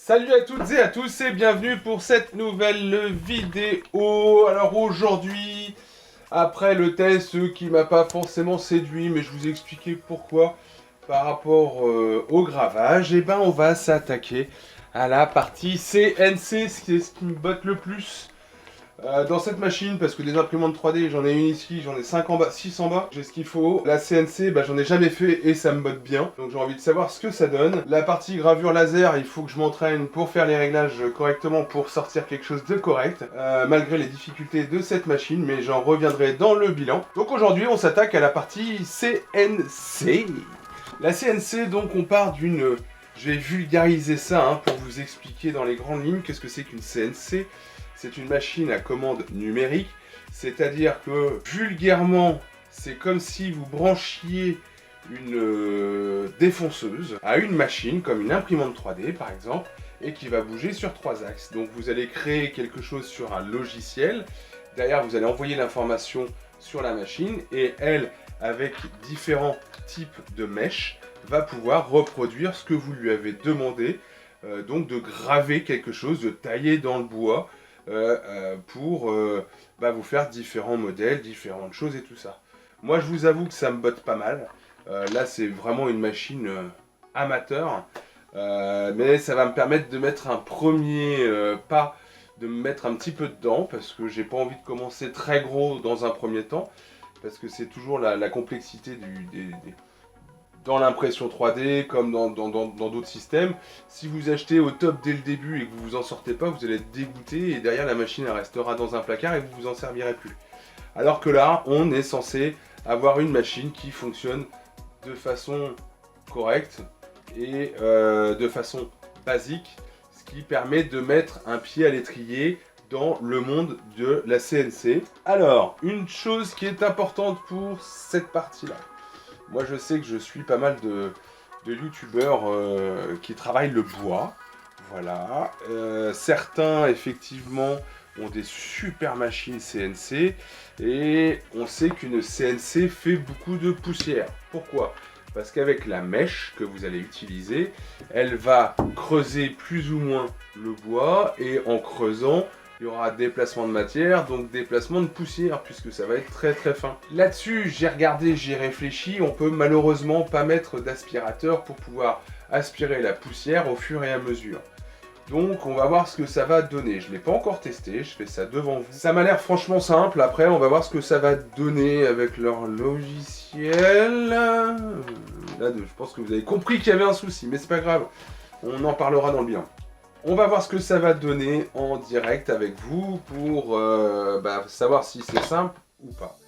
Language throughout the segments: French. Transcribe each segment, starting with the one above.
Salut à toutes et à tous et bienvenue pour cette nouvelle vidéo. Alors aujourd'hui, après le test qui m'a pas forcément séduit, mais je vous ai expliqué pourquoi par rapport au gravage, et ben on va s'attaquer à la partie CNC, ce qui me botte le plus. Dans cette machine, parce que des imprimantes 3D, j'en ai une ici, j'en ai 5 en bas, 6 en bas, j'ai ce qu'il faut. La CNC, j'en ai jamais fait et ça me botte bien, donc j'ai envie de savoir ce que ça donne. La partie gravure laser, il faut que je m'entraîne pour faire les réglages correctement, pour sortir quelque chose de correct, malgré les difficultés de cette machine, mais j'en reviendrai dans le bilan. Donc aujourd'hui, on s'attaque à la partie CNC. La CNC, donc on part d'une... Je vais vulgariser ça pour vous expliquer dans les grandes lignes qu'est-ce que c'est qu'une CNC. C'est une machine à commande numérique, c'est-à-dire que vulgairement, c'est comme si vous branchiez une défonceuse à une machine, comme une imprimante 3D par exemple, et qui va bouger sur 3 axes. Donc vous allez créer quelque chose sur un logiciel, derrière vous allez envoyer l'information sur la machine, et elle, avec différents types de mèches, va pouvoir reproduire ce que vous lui avez demandé, donc de graver quelque chose, de tailler dans le bois, pour vous faire différents modèles, différentes choses et tout ça. Moi je vous avoue que ça me botte pas mal. Là c'est vraiment une machine amateur, mais ça va me permettre de mettre un premier pas, de me mettre un petit peu dedans, parce que j'ai pas envie de commencer très gros dans un premier temps, parce que c'est toujours la complexité dans l'impression 3D, comme dans d'autres systèmes. Si vous achetez au top dès le début et que vous vous en sortez pas, vous allez être dégoûté et derrière la machine elle restera dans un placard et vous vous en servirez plus. Alors que là, on est censé avoir une machine qui fonctionne de façon correcte et de façon basique, ce qui permet de mettre un pied à l'étrier dans le monde de la CNC. Alors, une chose qui est importante pour cette partie-là. Moi je sais que je suis pas mal de youtubeurs qui travaillent le bois, voilà. Certains effectivement ont des super machines CNC et on sait qu'une CNC fait beaucoup de poussière. Pourquoi ? Parce qu'avec la mèche que vous allez utiliser, elle va creuser plus ou moins le bois et en creusant, il y aura déplacement de matière, donc déplacement de poussière, puisque ça va être très très fin. Là-dessus, j'ai regardé, j'ai réfléchi, on peut malheureusement pas mettre d'aspirateur pour pouvoir aspirer la poussière au fur et à mesure. Donc on va voir ce que ça va donner. Je ne l'ai pas encore testé, je fais ça devant vous. Ça m'a l'air franchement simple, après on va voir ce que ça va donner avec leur logiciel. Là, je pense que vous avez compris qu'il y avait un souci, mais c'est pas grave, on en parlera dans le bilan. On va voir ce que ça va donner en direct avec vous pour savoir si c'est simple ou pas.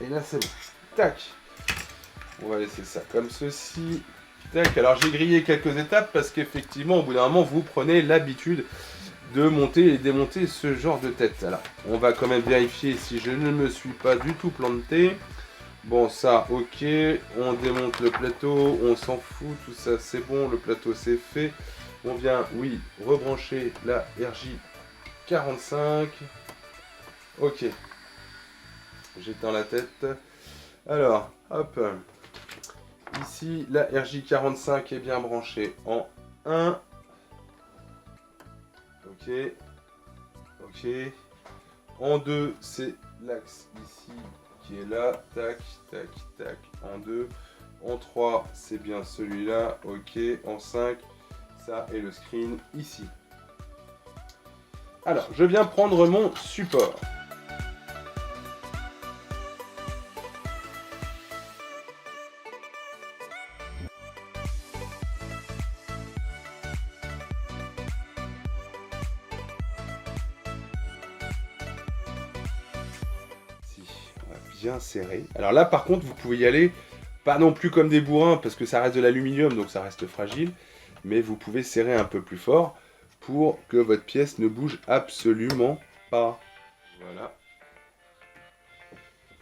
Et là c'est bon. Tac. On va laisser ça comme ceci. Tac. Alors j'ai grillé quelques étapes parce qu'effectivement au bout d'un moment vous prenez l'habitude de monter et démonter ce genre de tête. Alors on va quand même vérifier si je ne me suis pas du tout planté. Bon ça ok. On démonte le plateau. On s'en fout. Tout ça c'est bon. Le plateau c'est fait. On vient oui rebrancher la RJ45. Ok. J'éteins la tête. Alors, hop. Ici, la RJ45 est bien branchée en 1. Ok. Ok. En 2, c'est l'axe ici qui est là. Tac, tac, tac. En 2. En 3, c'est bien celui-là. Ok. En 5, ça est le screen ici. Alors, je viens prendre mon support. Bien serré. Alors là, par contre, vous pouvez y aller, pas non plus comme des bourrins, parce que ça reste de l'aluminium, donc ça reste fragile, mais vous pouvez serrer un peu plus fort pour que votre pièce ne bouge absolument pas. Voilà.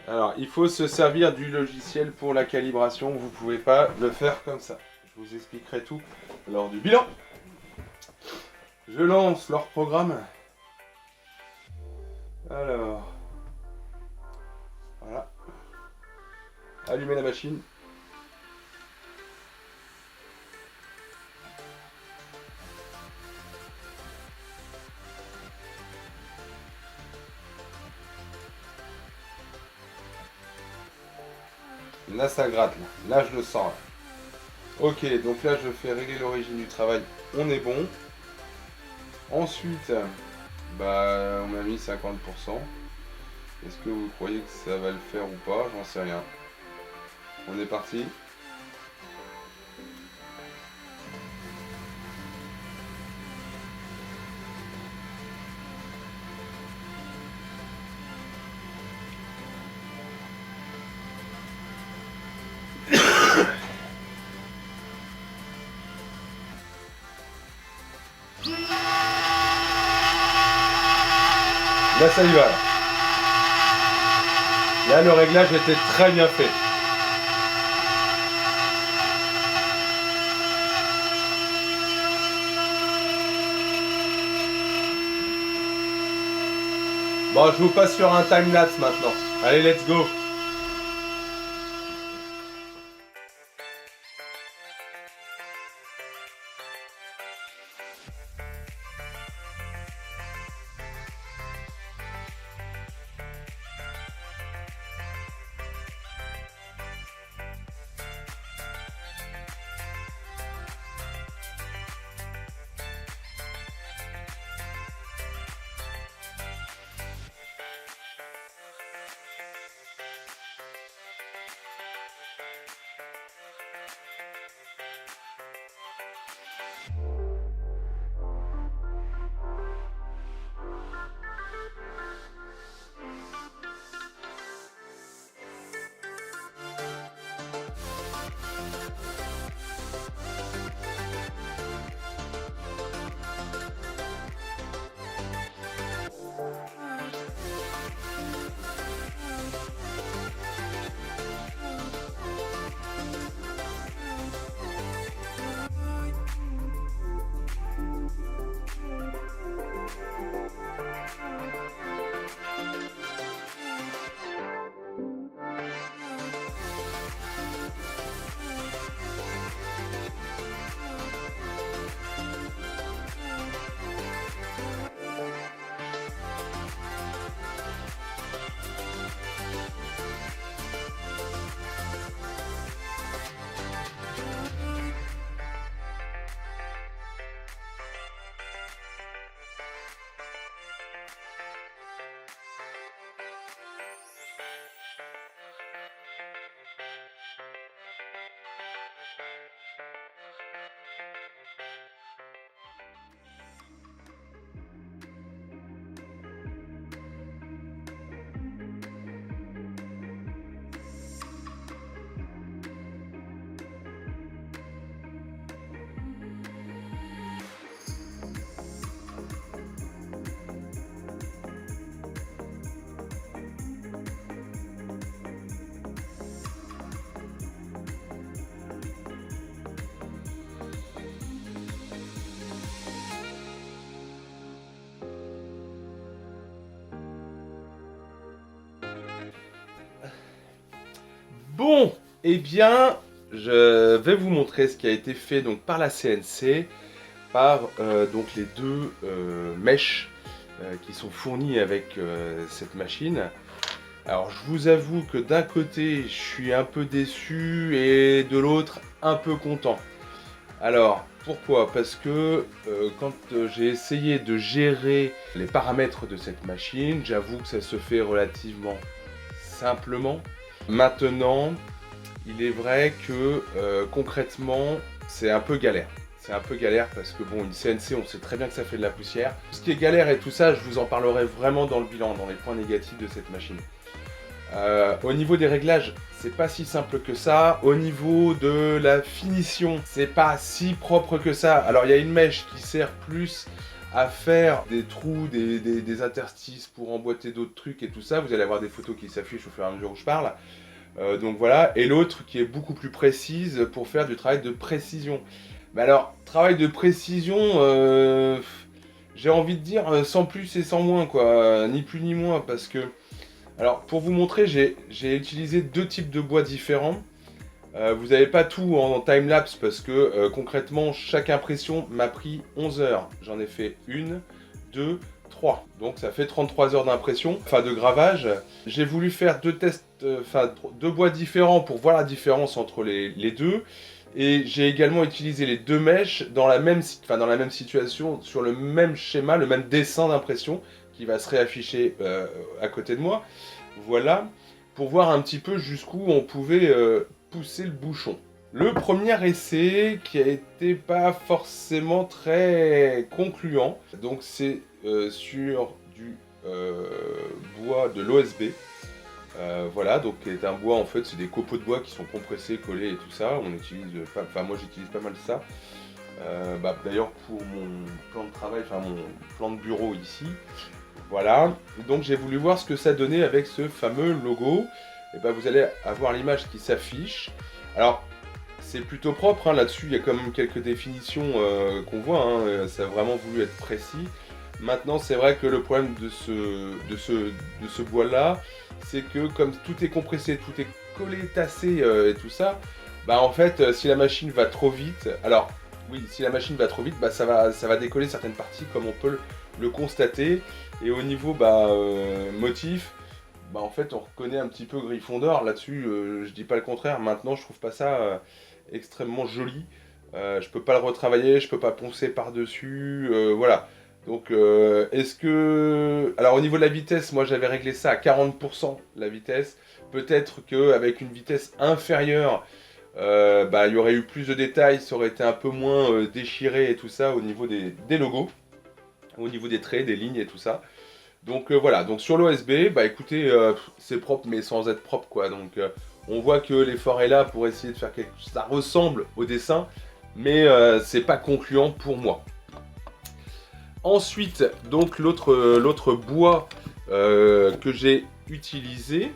Alors, il faut se servir du logiciel pour la calibration, vous ne pouvez pas le faire comme ça. Je vous expliquerai tout lors du bilan. Je lance leur programme. Alors, voilà. Allumez la machine. Là, ça gratte. Là, je le sens. Là. Ok, donc là, je fais régler l'origine du travail. On est bon. Ensuite, bah, on m'a mis 50%. Est-ce que vous croyez que ça va le faire ou pas? J'en sais rien. On est parti. Là, ça y va. Là, le réglage était très bien fait. Bon, je vous passe sur un time-lapse maintenant. Allez, let's go. Bon, eh bien, je vais vous montrer ce qui a été fait donc par la CNC, par donc les deux mèches qui sont fournies avec cette machine. Alors je vous avoue que d'un côté je suis un peu déçu et de l'autre un peu content. Alors pourquoi? Parce que quand j'ai essayé de gérer les paramètres de cette machine, j'avoue que ça se fait relativement simplement. Maintenant, il est vrai que concrètement c'est un peu galère. C'est un peu galère parce que bon, une CNC, on sait très bien que ça fait de la poussière. Ce qui est galère et tout ça, je vous en parlerai vraiment dans le bilan, dans les points négatifs de cette machine. Au niveau des réglages, c'est pas si simple que ça. Au niveau de la finition, c'est pas si propre que ça. Alors il y a une mèche qui sert plus à faire des trous, des interstices pour emboîter d'autres trucs et tout ça. Vous allez avoir des photos qui s'affichent au fur et à mesure où je parle. Donc voilà. Et l'autre qui est beaucoup plus précise pour faire du travail de précision. Mais alors, travail de précision, j'ai envie de dire sans plus et sans moins, quoi. Ni plus ni moins, parce que... Alors, pour vous montrer, j'ai utilisé deux types de bois différents. Vous n'avez pas tout en time-lapse, parce que concrètement, chaque impression m'a pris 11 heures. J'en ai fait 1, 2, 3. Donc ça fait 33 heures d'impression, enfin de gravage. J'ai voulu faire deux tests, deux bois différents pour voir la différence entre les deux. Et j'ai également utilisé les deux mèches dans la même situation, sur le même schéma, le même dessin d'impression qui va se réafficher à côté de moi. Voilà, pour voir un petit peu jusqu'où on pouvait pousser le bouchon. Le premier essai qui a été pas forcément très concluant, donc c'est sur du bois de l'OSB. Voilà, donc qui est un bois, en fait c'est des copeaux de bois qui sont compressés, collés et tout ça. On utilise, moi j'utilise pas mal ça. D'ailleurs pour mon plan de travail, enfin mon plan de bureau ici. Voilà, donc j'ai voulu voir ce que ça donnait avec ce fameux logo. Et vous allez avoir l'image qui s'affiche. Alors c'est plutôt propre, hein, là-dessus il y a quand même quelques définitions qu'on voit, hein, ça a vraiment voulu être précis. Maintenant c'est vrai que le problème de ce bois là, c'est que comme tout est compressé, tout est collé, tassé et tout ça, en fait si la machine va trop vite, alors oui, si la machine va trop vite, ça va décoller certaines parties comme on peut le constater. Et au niveau motif, en fait on reconnaît un petit peu Gryffondor là-dessus, je dis pas le contraire. Maintenant je trouve pas ça extrêmement joli, je peux pas le retravailler, je peux pas poncer par dessus, voilà. Donc est-ce que... Alors au niveau de la vitesse, moi j'avais réglé ça à 40% la vitesse. Peut-être qu'avec une vitesse inférieure, il y aurait eu plus de détails, ça aurait été un peu moins déchiré et tout ça au niveau des logos, au niveau des traits, des lignes et tout ça. Donc voilà, donc sur l'OSB, écoutez, c'est propre mais sans être propre, quoi. Donc on voit que l'effort est là pour essayer de faire quelque chose. Ça ressemble au dessin, mais c'est pas concluant pour moi. Ensuite, donc l'autre bois que j'ai utilisé,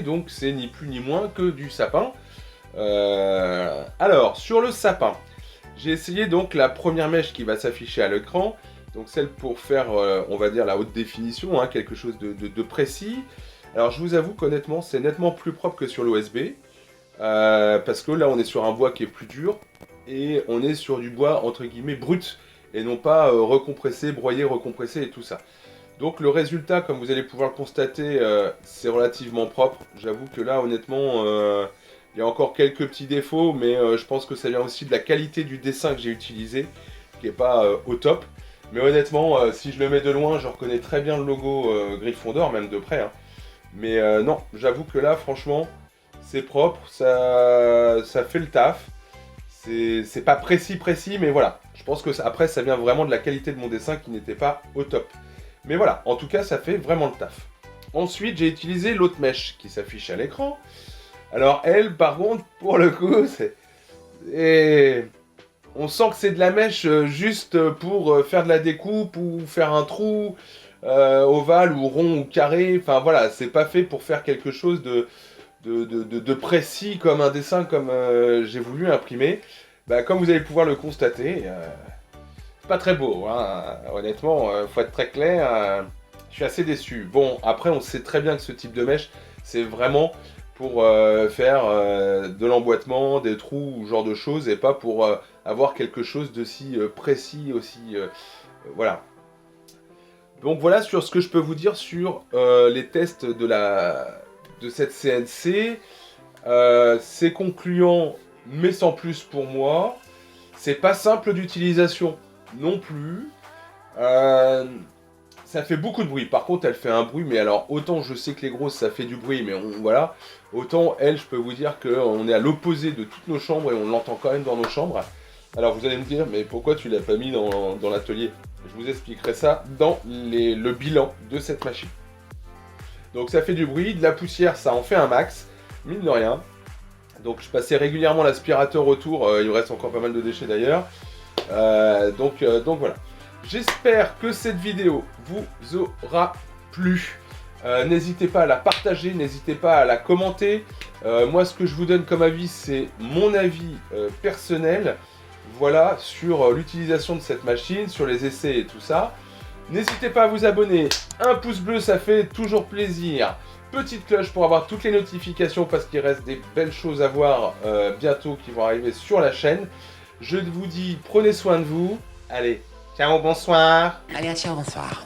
donc c'est ni plus ni moins que du sapin. Alors, sur le sapin, j'ai essayé donc la première mèche qui va s'afficher à l'écran, donc celle pour faire, on va dire, la haute définition, hein, quelque chose de précis. Alors, je vous avoue qu'honnêtement, c'est nettement plus propre que sur l'OSB, parce que là, on est sur un bois qui est plus dur, et on est sur du bois, entre guillemets, brut, et non pas recompressé, broyé, recompressé et tout ça. Donc le résultat, comme vous allez pouvoir le constater, c'est relativement propre. J'avoue que là, honnêtement, il y a encore quelques petits défauts, mais je pense que ça vient aussi de la qualité du dessin que j'ai utilisé, qui n'est pas au top. Mais honnêtement, si je le mets de loin, je reconnais très bien le logo Gryffondor, même de près, hein. Mais non, j'avoue que là, franchement, c'est propre, ça fait le taf. C'est pas précis, mais voilà. Je pense que après, ça vient vraiment de la qualité de mon dessin qui n'était pas au top. Mais voilà, en tout cas, ça fait vraiment le taf. Ensuite, j'ai utilisé l'autre mèche qui s'affiche à l'écran. Alors elle, par contre, pour le coup, on sent que c'est de la mèche juste pour faire de la découpe ou faire un trou ovale ou rond ou carré. Enfin voilà, c'est pas fait pour faire quelque chose de précis comme un dessin comme j'ai voulu imprimer. Comme vous allez pouvoir le constater, c'est pas très beau, hein. Honnêtement, faut être très clair, je suis assez déçu. Bon, après on sait très bien que ce type de mèche, C'est vraiment pour faire de l'emboîtement, des trous, ce genre de choses, et pas pour avoir quelque chose d'aussi précis, aussi... voilà. Donc voilà sur ce que je peux vous dire sur les tests de cette CNC. C'est concluant, mais sans plus pour moi. C'est pas simple d'utilisation non plus. Ça fait beaucoup de bruit. Par contre, elle fait un bruit, mais alors autant je sais que les grosses ça fait du bruit, mais voilà. Autant elle, je peux vous dire qu'on est à l'opposé de toutes nos chambres et on l'entend quand même dans nos chambres. Alors vous allez me dire, mais pourquoi tu l'as pas mis dans l'atelier? Je vous expliquerai ça dans le bilan de cette machine. Donc ça fait du bruit, de la poussière, ça en fait un max, mine de rien. Donc je passais régulièrement l'aspirateur autour, il me reste encore pas mal de déchets d'ailleurs. Donc voilà. J'espère que cette vidéo vous aura plu. N'hésitez pas à la partager, n'hésitez pas à la commenter. Moi, ce que je vous donne comme avis, c'est mon avis personnel. Voilà, sur l'utilisation de cette machine, sur les essais et tout ça. N'hésitez pas à vous abonner. Un pouce bleu, ça fait toujours plaisir. Petite cloche pour avoir toutes les notifications parce qu'il reste des belles choses à voir bientôt qui vont arriver sur la chaîne. Je vous dis, prenez soin de vous. Allez, ciao, bonsoir. Allez, ciao, bonsoir.